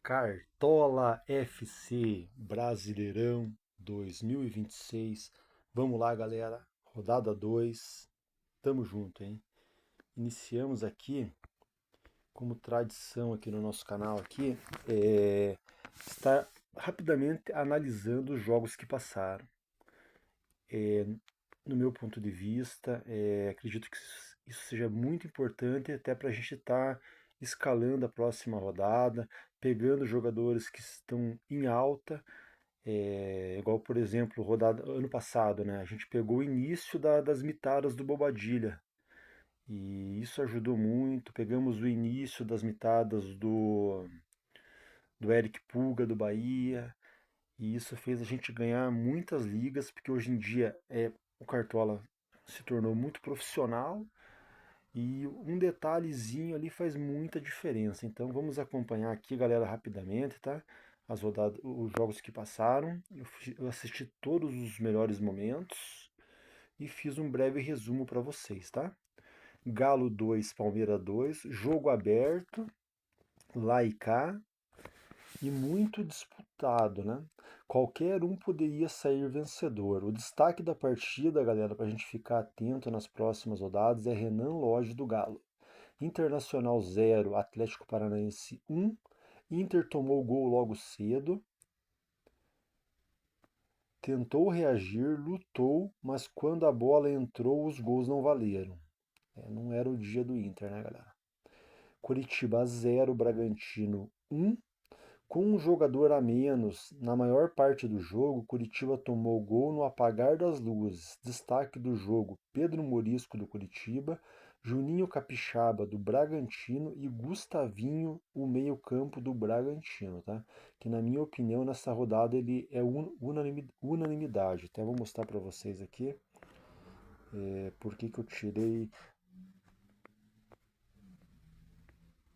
Cartola FC Brasileirão 2026. Vamos lá, galera. Rodada 2. Tamo junto, hein? Iniciamos aqui, como tradição aqui no nosso canal aqui, estar rapidamente analisando os jogos que passaram. No meu ponto de vista, acredito que isso seja muito importante até para a gente estar escalando a próxima rodada, pegando jogadores que estão em alta, igual por exemplo, rodada ano passado, né? A gente pegou o início das mitadas do Bobadilha e isso ajudou muito. Pegamos o início das mitadas do Eric Puga do Bahia, e isso fez a gente ganhar muitas ligas, porque hoje em dia o Cartola se tornou muito profissional e um detalhezinho ali faz muita diferença. Então vamos acompanhar aqui, galera, rapidamente, tá? As rodadas, os jogos que passaram. Eu assisti todos os melhores momentos e fiz um breve resumo para vocês, tá? Galo 2, Palmeiras 2, jogo aberto, lá e cá, e muito disputado, né? Qualquer um poderia sair vencedor. O destaque da partida, galera, para a gente ficar atento nas próximas rodadas, é Renan Lodge do Galo. Internacional 0, Atlético Paranaense 1. Inter tomou o gol logo cedo, tentou reagir, lutou, mas quando a bola entrou, os gols não valeram. Não era o dia do Inter, né, galera? Curitiba 0, Bragantino 1. Com um jogador a menos na maior parte do jogo, Curitiba tomou gol no apagar das luzes. Destaque do jogo: Pedro Morisco do Curitiba, Juninho Capixaba do Bragantino e Gustavinho, o meio-campo do Bragantino, tá? Que na minha opinião nessa rodada ele é unanimidade. Até vou mostrar para vocês aqui por que eu tirei,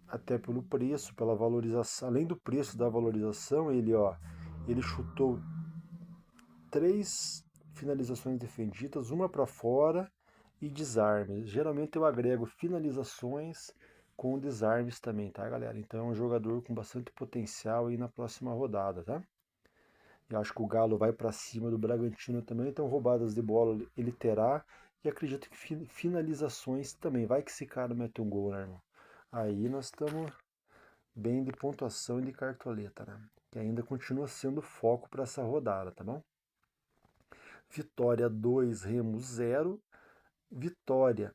até pelo preço, pela valorização. Além do preço da valorização, ele chutou três finalizações defendidas, uma para fora e desarmes. Geralmente eu agrego finalizações com desarmes também, tá, galera? Então é um jogador com bastante potencial aí na próxima rodada, tá? Eu acho que o Galo vai para cima do Bragantino também, então roubadas de bola ele terá, e acredito que finalizações também. Vai que esse cara mete um gol, né, irmão? Aí nós estamos bem de pontuação e de cartoleta, né? Que ainda continua sendo foco para essa rodada, tá bom? Vitória 2, Remo 0. Vitória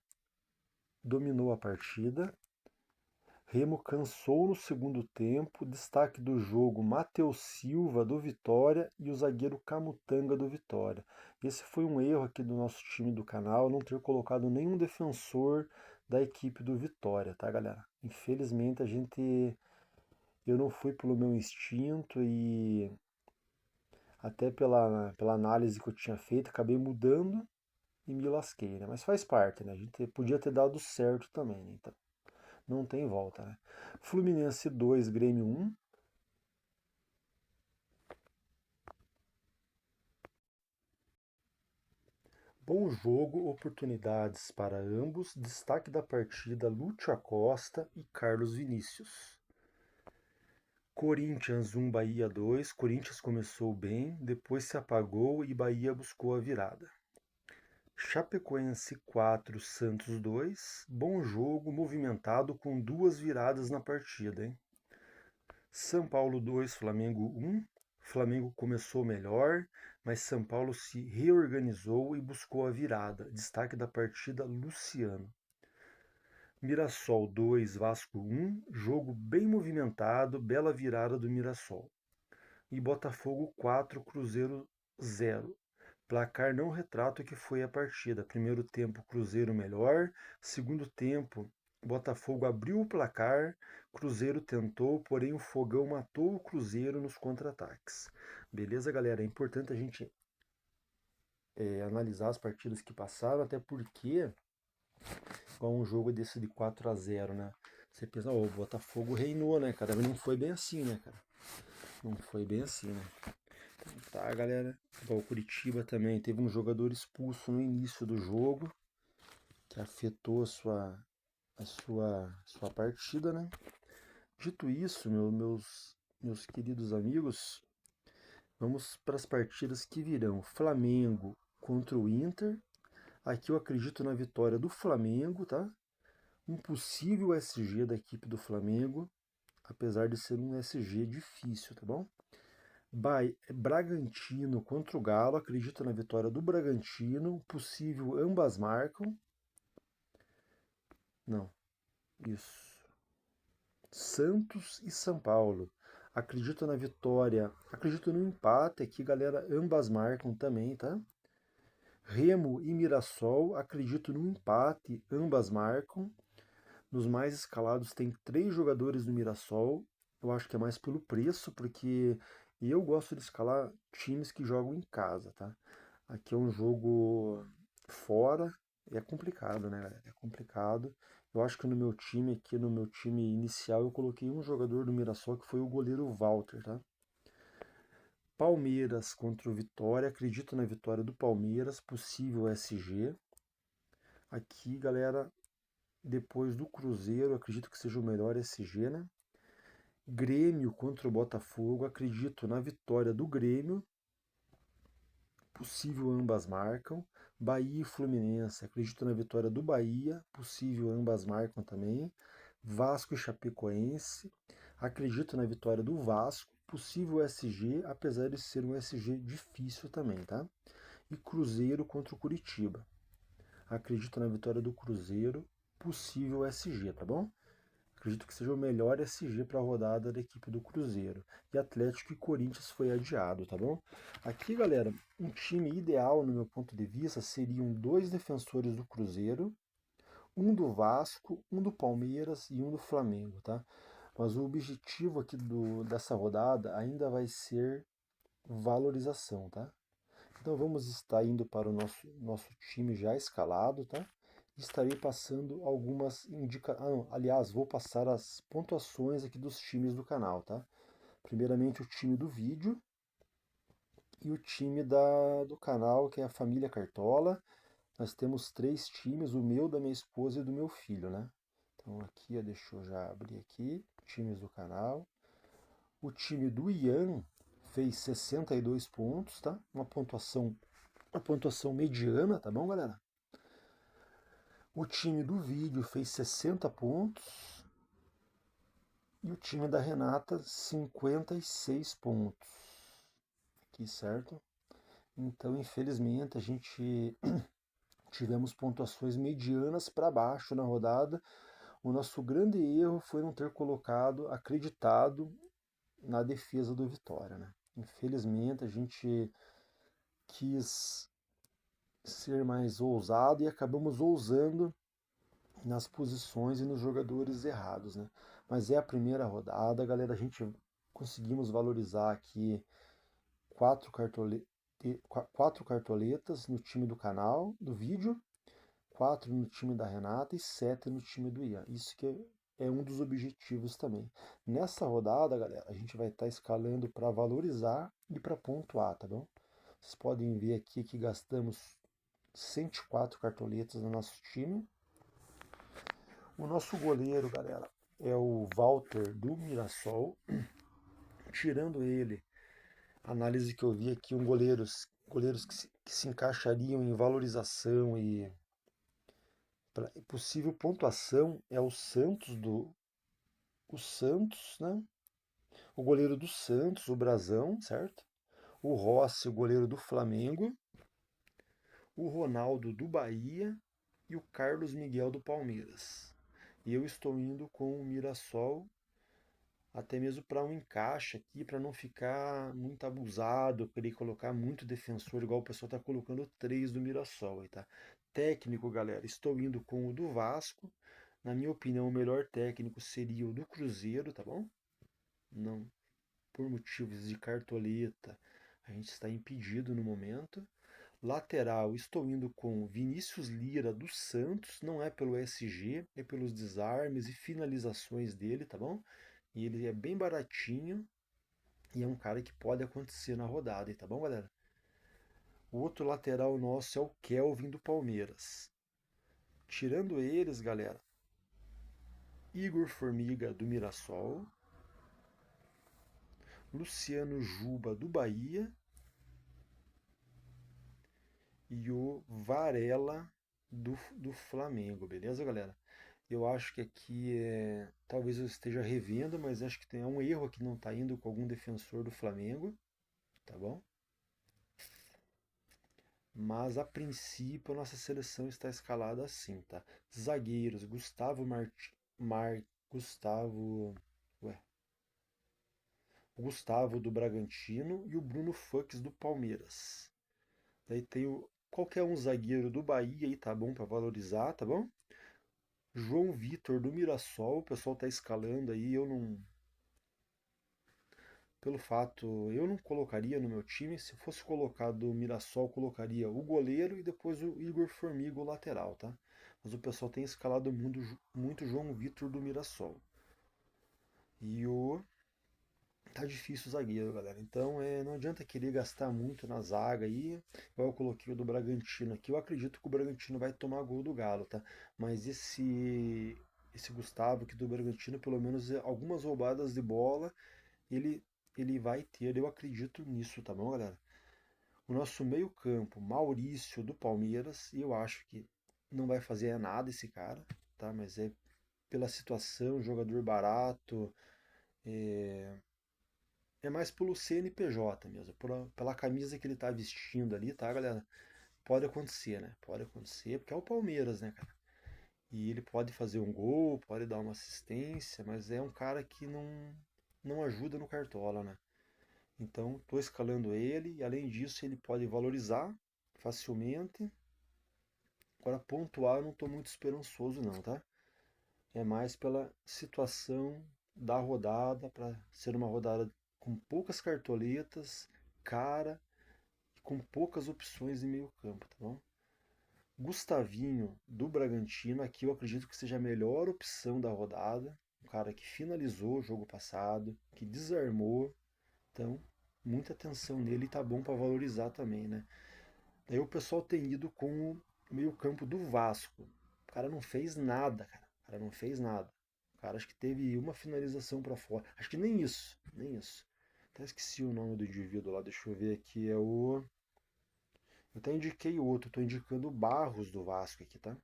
dominou a partida. Remo cansou no segundo tempo. Destaque do jogo: Matheus Silva do Vitória e o zagueiro Camutanga do Vitória. Esse foi um erro aqui do nosso time do canal, não ter colocado nenhum defensor da equipe do Vitória, tá, galera? Infelizmente eu não fui pelo meu instinto e até pela análise que eu tinha feito, acabei mudando e me lasquei, né? Mas faz parte, né? A gente podia ter dado certo também, né? Então, não tem volta, né? Fluminense 2, Grêmio 1. Bom jogo, oportunidades para ambos. Destaque da partida: Lúcio Acosta e Carlos Vinícius. Corinthians 1, Bahia 2. Corinthians começou bem, depois se apagou e Bahia buscou a virada. Chapecoense 4, Santos 2. Bom jogo, movimentado, com duas viradas na partida, hein? São Paulo 2, Flamengo 1. Flamengo começou melhor, mas São Paulo se reorganizou e buscou a virada. Destaque da partida: Luciano. Mirassol 2, Vasco 1. Jogo bem movimentado, bela virada do Mirassol. E Botafogo 4, Cruzeiro 0. Placar não retrata o que foi a partida. Primeiro tempo, Cruzeiro melhor. Segundo tempo, Botafogo abriu o placar. Cruzeiro tentou, porém o Fogão matou o Cruzeiro nos contra-ataques. Beleza, galera? É importante a gente analisar as partidas que passaram, até porque com um jogo desse de 4-0, né? Você pensa, o Botafogo reinou, né, cara? Mas não foi bem assim, né, cara? Não foi bem assim, né? Tá, galera. Igual o Curitiba também teve um jogador expulso no início do jogo, que afetou a sua partida, né? Dito isso, meus meus queridos amigos, vamos para as partidas que virão. Flamengo contra o Inter. Aqui eu acredito na vitória do Flamengo, tá? Um possível SG da equipe do Flamengo, apesar de ser um SG difícil, tá bom? Bragantino contra o Galo, acredito na vitória do Bragantino, possível ambas marcam. Não, isso. Santos e São Paulo, acredito na vitória, acredito no empate aqui, galera, ambas marcam também, tá? Remo e Mirassol, acredito no empate, ambas marcam. Nos mais escalados tem 3 jogadores do Mirassol. Eu acho que é mais pelo preço, porque eu gosto de escalar times que jogam em casa, tá? Aqui é um jogo fora, é complicado, né, galera? É complicado. Eu acho que no meu time aqui, no meu time inicial, eu coloquei um jogador do Mirassol que foi o goleiro Walter, tá? Palmeiras contra o Vitória, acredito na vitória do Palmeiras, possível SG. Aqui, galera, depois do Cruzeiro, acredito que seja o melhor SG, né? Grêmio contra o Botafogo, acredito na vitória do Grêmio, possível ambas marcam. Bahia e Fluminense, acredito na vitória do Bahia, possível ambas marcam também. Vasco e Chapecoense, acredito na vitória do Vasco, possível SG, apesar de ser um SG difícil também, tá? E Cruzeiro contra o Curitiba, acredito na vitória do Cruzeiro, possível SG, tá bom? Acredito que seja o melhor SG para a rodada da equipe do Cruzeiro. E Atlético e Corinthians foi adiado, tá bom? Aqui, galera, um time ideal, no meu ponto de vista, seriam 2 defensores do Cruzeiro, um do Vasco, um do Palmeiras e um do Flamengo, tá? Mas o objetivo aqui dessa rodada ainda vai ser valorização, tá? Então vamos estar indo para o nosso time já escalado, tá? Estarei passando algumas indicações. Aliás, vou passar as pontuações aqui dos times do canal, tá? Primeiramente o time do vídeo e o time do canal, que é a família Cartola. Nós temos 3 times, o meu, da minha esposa e do meu filho, né? Então aqui, deixa eu já abrir aqui, times do canal. O time do Ian fez 62 pontos, tá? Uma pontuação mediana, tá bom, galera? O time do vídeo fez 60 pontos e o time da Renata 56 pontos. Aqui, certo? Então, infelizmente, a gente tivemos pontuações medianas para baixo na rodada. O nosso grande erro foi não ter acreditado na defesa do Vitória, né? Infelizmente, a gente quis ser mais ousado e acabamos ousando nas posições e nos jogadores errados, né? Mas é a primeira rodada, galera, a gente conseguimos valorizar aqui 4 cartoletas no time do canal, do vídeo, 4 no time da Renata e 7 no time do Ian. Isso que é um dos objetivos também. Nessa rodada, galera, a gente vai estar escalando para valorizar e para pontuar, tá bom? Vocês podem ver aqui que gastamos 104 cartoletas no nosso time. O nosso goleiro, galera, é o Walter do Mirassol. Tirando ele, a análise que eu vi aqui, goleiros que se encaixariam em valorização e possível pontuação é o Santos, né? O goleiro do Santos, o Brazão, certo? O Rossi, o goleiro do Flamengo, o Ronaldo do Bahia e o Carlos Miguel do Palmeiras. E eu estou indo com o Mirassol, até mesmo para um encaixe aqui, para não ficar muito abusado, querer colocar muito defensor, igual o pessoal está colocando 3 do Mirassol aí, tá? Técnico, galera, estou indo com o do Vasco. Na minha opinião, o melhor técnico seria o do Cruzeiro, tá bom? Não, por motivos de cartoleta, a gente está impedido no momento. Lateral, estou indo com Vinícius Lira do Santos, não é pelo SG, é pelos desarmes e finalizações dele, tá bom? E ele é bem baratinho e é um cara que pode acontecer na rodada, tá bom, galera? O outro lateral nosso é o Kelvin do Palmeiras. Tirando eles, galera, Igor Formiga do Mirassol, Luciano Juba do Bahia e o Varela do Flamengo, beleza, galera? Eu acho que aqui talvez eu esteja revendo, mas acho que tem um erro aqui, não tá indo com algum defensor do Flamengo, tá bom? Mas a princípio a nossa seleção está escalada assim, tá? Zagueiros, Gustavo, ué, o Gustavo do Bragantino e o Bruno Fux do Palmeiras. Daí tem qualquer um zagueiro do Bahia aí, tá bom? Para valorizar, tá bom? João Vitor do Mirassol, o pessoal tá escalando aí, eu não, pelo fato, eu não colocaria no meu time. Se fosse colocado o Mirassol, colocaria o goleiro e depois o Igor Formiga, o lateral, tá? Mas o pessoal tem escalado muito João Vitor do Mirassol. E o tá difícil o zagueiro, galera. Então não adianta querer gastar muito na zaga aí. Eu coloquei o do Bragantino aqui. Eu acredito que o Bragantino vai tomar gol do Galo, tá? Mas esse Gustavo aqui do Bragantino, pelo menos algumas roubadas de bola, ele ele vai ter. Eu acredito nisso, tá bom, galera? O nosso meio-campo, Maurício do Palmeiras, e eu acho que não vai fazer nada esse cara, tá? Mas é pela situação, jogador barato, é mais pelo CNPJ mesmo, pela camisa que ele tá vestindo ali, tá, galera? Pode acontecer, né? Pode acontecer, porque é o Palmeiras, né, cara? E ele pode fazer um gol, pode dar uma assistência, mas é um cara que não ajuda no Cartola, né? Então, tô escalando ele, e além disso, ele pode valorizar facilmente. Agora, pontuar, eu não tô muito esperançoso, não, tá? É mais pela situação da rodada, para ser uma rodada com poucas cartoletas, cara, com poucas opções de meio campo, tá bom? Gustavinho do Bragantino, aqui eu acredito que seja a melhor opção da rodada. Um cara que finalizou o jogo passado, que desarmou. Então, muita atenção nele e tá bom para valorizar também, né? Daí o pessoal tem ido com o meio campo do Vasco. O cara não fez nada, cara. O cara não fez nada. O cara acho que teve uma finalização para fora. Acho que nem isso, nem isso. Até esqueci o nome do indivíduo lá, deixa eu ver aqui. Eu até indiquei outro, tô indicando o Barros do Vasco aqui, tá?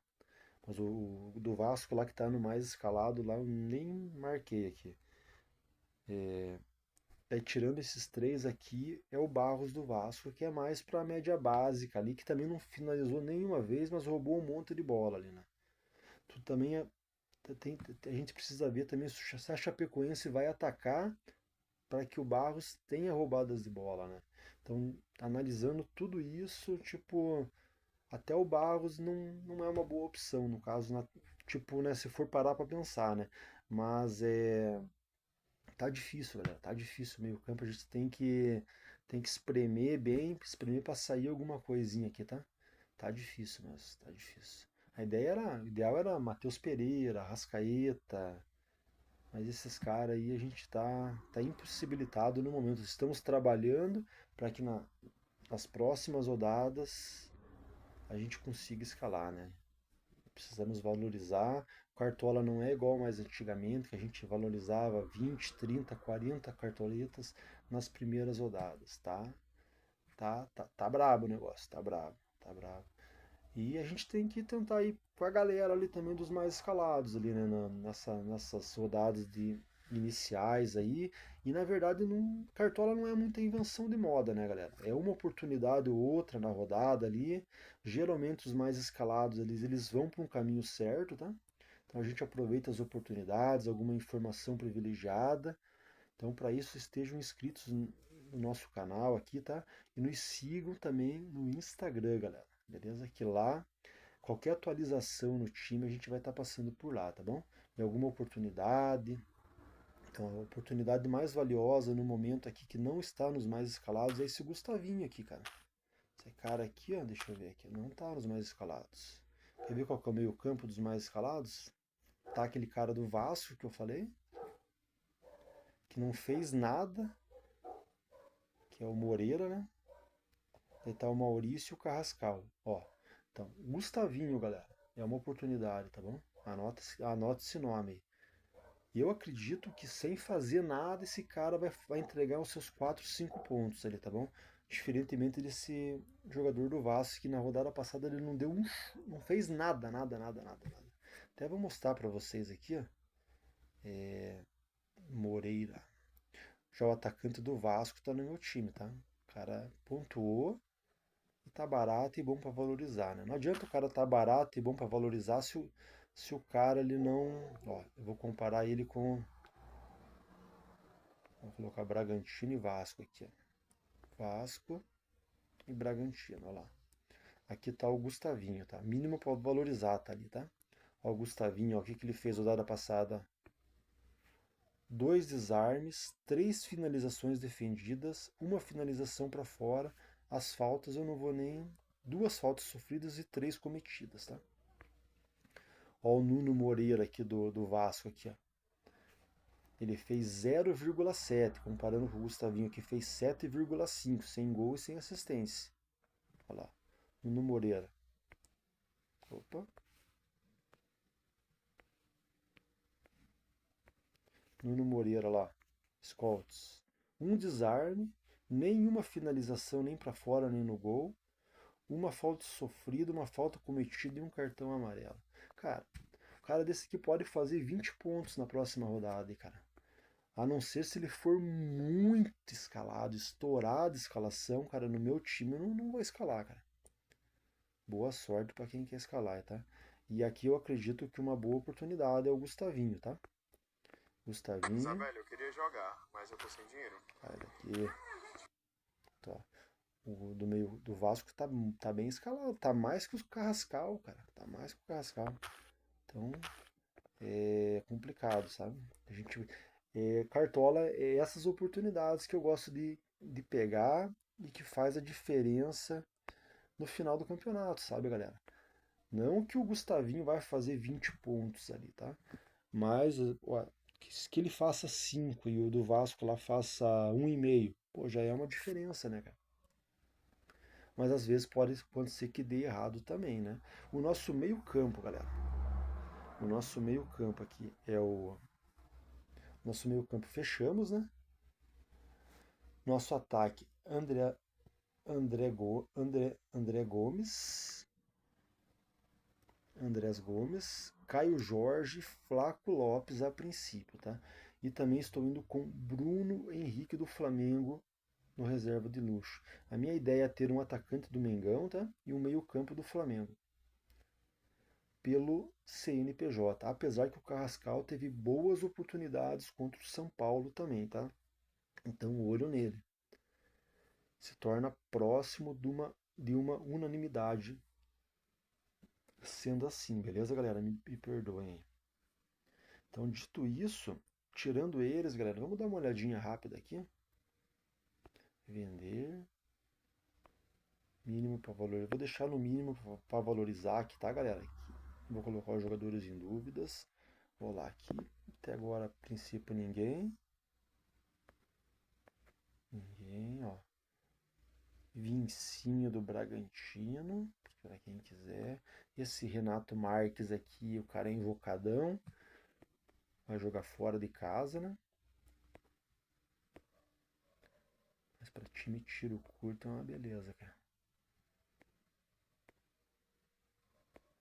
Mas o do Vasco lá que tá no mais escalado lá, eu nem marquei aqui. Tirando esses três aqui, é o Barros do Vasco, que é mais pra média básica ali, que também não finalizou nenhuma vez, mas roubou um monte de bola ali, né? Tu também a gente precisa ver também se a Chapecoense vai atacar para que o Barros tenha roubadas de bola, né? Então, analisando tudo isso, tipo, até o Barros não é uma boa opção, no caso, tipo, né, se for parar para pensar, né? Mas tá difícil, galera, tá difícil o meio-campo, a gente tem que espremer bem, espremer para sair alguma coisinha aqui, tá? Tá difícil mesmo, tá difícil. O ideal era Matheus Pereira, Rascaeta, mas esses caras aí a gente tá impossibilitado no momento. Estamos trabalhando para que nas próximas rodadas a gente consiga escalar, né? Precisamos valorizar. O Cartola não é igual mais antigamente, que a gente valorizava 20, 30, 40 cartoletas nas primeiras rodadas, tá? Tá brabo o negócio, tá brabo, tá brabo. E a gente tem que tentar ir com a galera ali também dos mais escalados ali, né? Nessas rodadas de iniciais aí. E na verdade, Cartola não é muita invenção de moda, né, galera? É uma oportunidade ou outra na rodada ali. Geralmente os mais escalados eles vão para um caminho certo, tá? Então a gente aproveita as oportunidades, alguma informação privilegiada. Então, para isso, estejam inscritos no nosso canal aqui, tá? E nos sigam também no Instagram, galera. Beleza? Que lá, qualquer atualização no time, a gente vai estar passando por lá, tá bom? E alguma oportunidade. Então, a oportunidade mais valiosa no momento aqui que não está nos mais escalados é esse Gustavinho aqui, cara. Esse cara aqui, ó, deixa eu ver aqui, não tá nos mais escalados. Quer ver qual que é o meio campo dos mais escalados? Tá aquele cara do Vasco que eu falei, que não fez nada, que é o Moreira, né? Daí tá o Maurício Carrascal. Ó, então, Gustavinho, galera. É uma oportunidade, tá bom? Anota esse nome aí. E eu acredito que sem fazer nada esse cara vai entregar os seus 4, 5 pontos ali, tá bom? Diferentemente desse jogador do Vasco que na rodada passada ele não deu não fez nada, nada, nada, nada, nada. Até vou mostrar pra vocês aqui, ó. Moreira. Já o atacante do Vasco tá no meu time, tá? O cara pontuou e tá barato e bom pra valorizar, né? Não adianta o cara tá barato e bom pra valorizar se o cara ele não. Ó, eu vou comparar ele com. Vou colocar Bragantino e Vasco aqui, ó. Vasco e Bragantino, olha lá. Aqui tá o Gustavinho, tá? Mínimo pra valorizar, tá ali, tá? Ó, o Gustavinho, ó, o que que ele fez na rodada passada? 2 desarmes, 3 finalizações defendidas, uma finalização para fora. As faltas eu não vou nem. 2 faltas sofridas e 3 cometidas, tá? Ó, o Nuno Moreira aqui do Vasco aqui, ó. Ele fez 0,7, comparando com o Gustavinho que fez 7,5, sem gol e sem assistência. Olha lá, Nuno Moreira. Opa. Nuno Moreira lá. Scolts. Um desarme, nenhuma finalização nem para fora nem no gol. Uma falta sofrida, uma falta cometida e um cartão amarelo. Cara, o cara desse aqui pode fazer 20 pontos na próxima rodada, cara. A não ser se ele for muito escalado, estourado a escalação, cara, no meu time eu não vou escalar, cara. Boa sorte para quem quer escalar, tá? E aqui eu acredito que uma boa oportunidade é o Gustavinho, tá? Gustavinho. Isabelle, eu queria jogar, mas eu tô sem dinheiro. Sai daqui. Tá. O do meio do Vasco tá bem escalado. Tá mais que o Carrascal, cara. Tá mais que o Carrascal. Então, é complicado, sabe? A gente, Cartola é essas oportunidades que eu gosto de pegar e que faz a diferença no final do campeonato, sabe, galera? Não que o Gustavinho vai fazer 20 pontos ali, tá? Mas ó, que ele faça 5 e o do Vasco lá faça 1,5. Pô, já é uma diferença, né, cara? Mas às vezes pode ser que dê errado também, né? O nosso meio campo, galera. O nosso meio campo aqui é o nosso meio campo fechamos, né? Nosso ataque, André Gomes, Andrés Gomes, Caio Jorge, Flaco Lopes a princípio, tá? E também estou indo com Bruno Henrique do Flamengo no reserva de luxo. A minha ideia é ter um atacante do Mengão, tá? E um meio-campo do Flamengo. Pelo CNPJ, apesar que o Carrascal teve boas oportunidades contra o São Paulo também, tá? Então, olho nele. Se torna próximo de uma unanimidade sendo assim, beleza, galera? Me perdoem aí. Então, dito isso, tirando eles, galera, vamos dar uma olhadinha rápida aqui. Vender. Mínimo para valorizar. Vou deixar no mínimo para valorizar aqui, tá, galera? Aqui. Vou colocar os jogadores em dúvidas. Vou lá aqui. Até agora, a princípio, ninguém. Ninguém, ó. Vincinho do Bragantino, para quem quiser. Esse Renato Marques aqui, o cara é invocadão. Vai jogar fora de casa, né? Mas para time tiro curto é uma beleza, cara.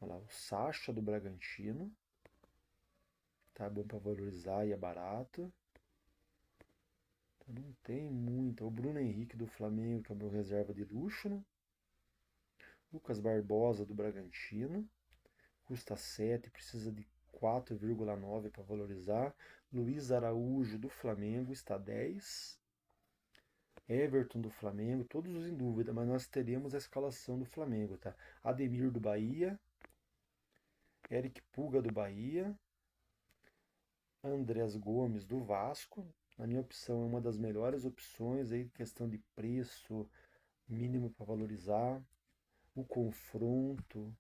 Olha lá, o Sacha do Bragantino. Tá bom para valorizar e é barato. Então não tem muito. O Bruno Henrique do Flamengo, que é o meu reserva de luxo, né? Lucas Barbosa do Bragantino. Custa 7, precisa de 4,9 para valorizar. Luiz Araújo do Flamengo está 10. Everton do Flamengo, todos em dúvida, mas nós teremos a escalação do Flamengo, tá? Ademir do Bahia, Eric Puga do Bahia, Andrés Gomes do Vasco. Na minha opção é uma das melhores opções aí, questão de preço, mínimo para valorizar, o confronto.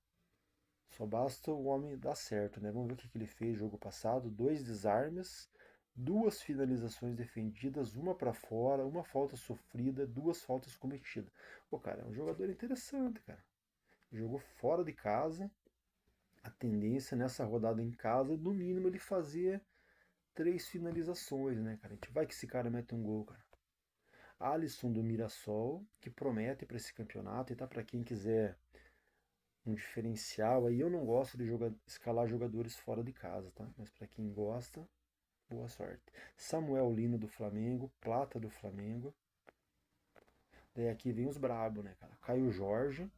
Só basta o homem dar certo, né? Vamos ver o que ele fez no jogo passado. 2 desarmes, 2 finalizações defendidas, uma para fora, uma falta sofrida, 2 faltas cometidas. Pô, cara, é um jogador interessante, cara. Jogou fora de casa. A tendência nessa rodada em casa, no mínimo, ele fazer 3 finalizações, né, cara? A gente vai que esse cara mete um gol, cara. Alisson do Mirassol, que promete para esse campeonato e tá para quem quiser um diferencial aí. Eu não gosto de escalar jogadores fora de casa, tá? Mas para quem gosta, boa sorte. Samuel Lino do Flamengo, Plata do Flamengo. Daí aqui vem os brabo, né, cara? Caio Jorge,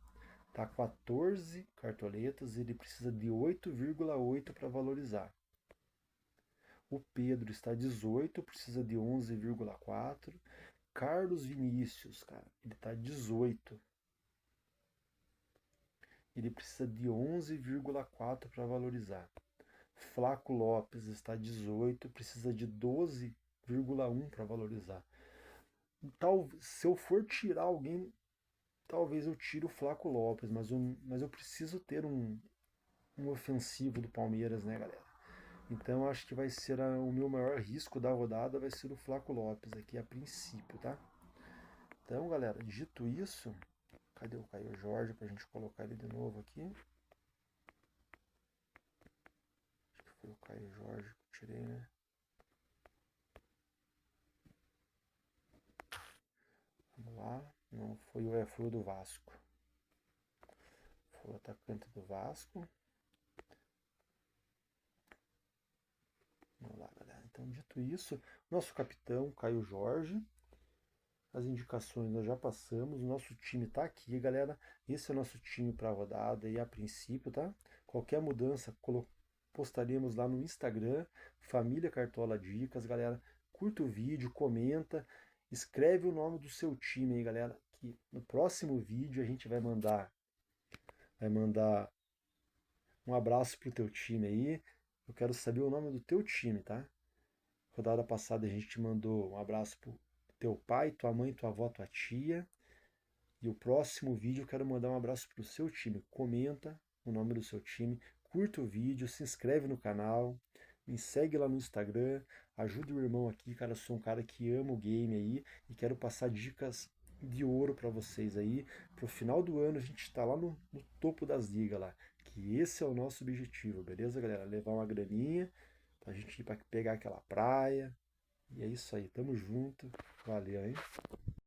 tá 14 cartoletas, ele precisa de 8,8 para valorizar. O Pedro está 18, precisa de 11,4. Carlos Vinícius, cara, ele tá 18. Ele precisa de 11,4 para valorizar. Flaco Lopes está 18, precisa de 12,1 para valorizar. Se eu for tirar alguém, talvez eu tire o Flaco Lopes, mas eu preciso ter um ofensivo do Palmeiras, né, galera? Então eu acho que vai ser o meu maior risco da rodada, vai ser o Flaco Lopes aqui a princípio, tá? Então, galera, dito isso, cadê o Caio Jorge pra gente colocar ele de novo aqui? Acho que foi o Caio Jorge que eu tirei, né? Vamos lá. Não, foi o do Vasco. Foi o atacante do Vasco. Vamos lá, galera. Então, dito isso, nosso capitão, Caio Jorge. As indicações nós já passamos. O nosso time tá aqui, galera. Esse é o nosso time para a rodada e a princípio, tá? Qualquer mudança, postaremos lá no Instagram, Família Cartola Dicas, galera. Curta o vídeo, comenta, escreve o nome do seu time aí, galera. Que no próximo vídeo a gente vai mandar um abraço pro teu time aí. Eu quero saber o nome do teu time, tá? Rodada passada a gente mandou um abraço pro teu pai, tua mãe, tua avó, tua tia. E o próximo vídeo eu quero mandar um abraço pro seu time. Comenta o nome do seu time, curta o vídeo, se inscreve no canal, me segue lá no Instagram, ajuda o irmão aqui, cara. Eu sou um cara que ama o game aí e quero passar dicas de ouro para vocês aí. Pro final do ano a gente tá lá no topo das ligas lá. Que esse é o nosso objetivo, beleza, galera? Levar uma graninha pra gente ir pra pegar aquela praia. E é isso aí, tamo junto. Valeu, hein?